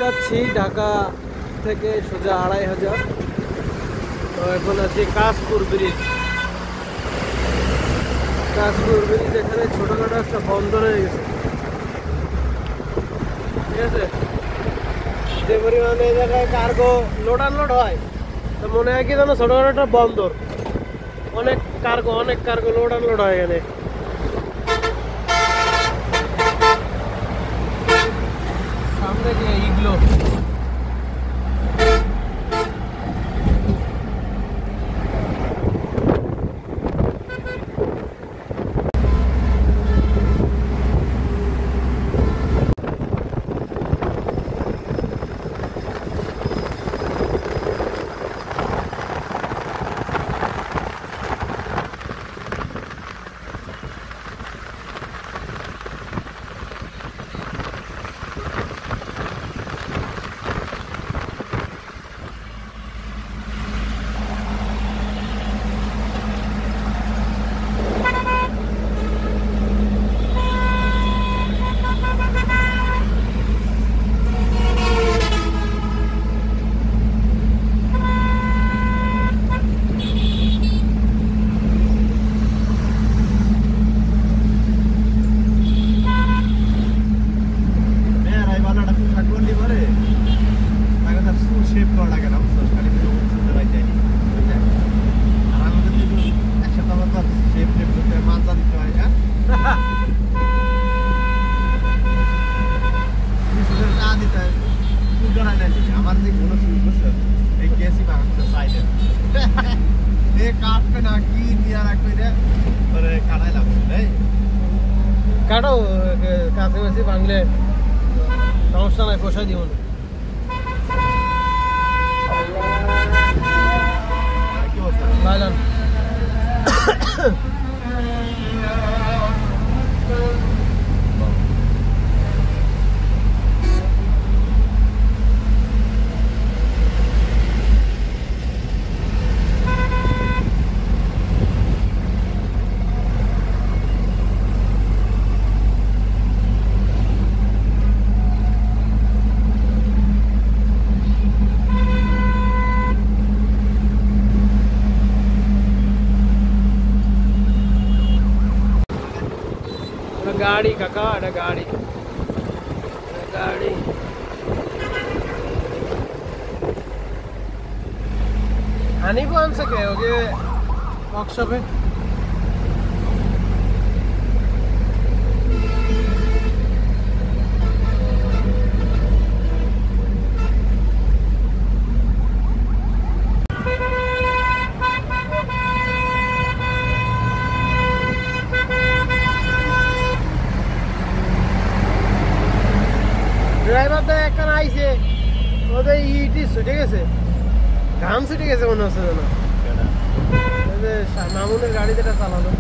যাচ্ছি ঢাকা থেকে সোজা 2500। তো এখন আছি কাশপুর ব্রিজ। কাশপুর ব্রিজ এখানে ছোটখাটো একটা বন্দর হয়ে গেছে, ঠিক আছে। যে পরিমাণে এই জায়গায় কার্গো লোড আনলোড হয়, তো মনে হয় কি জানো ছোটখাটো একটা বন্দর, অনেক কার্গো লোড আনলোড হয় এখানে। সামনে দিয়ে ইগলো কাটো কাছাকাছি বাংলে সমস্যা নাই, পোষাই দিব না। ভাইলান गाड़ी काका, गाड़ी आनी को आन सके होगे वर्कशॉप है। ড্রাইভার তো একখান আইছে, ওদের ইটি ছুটে গেছে, ঘাম ছুটে গেছে মনে হচ্ছে যেন। মামুনের গাড়ি যেটা চালানো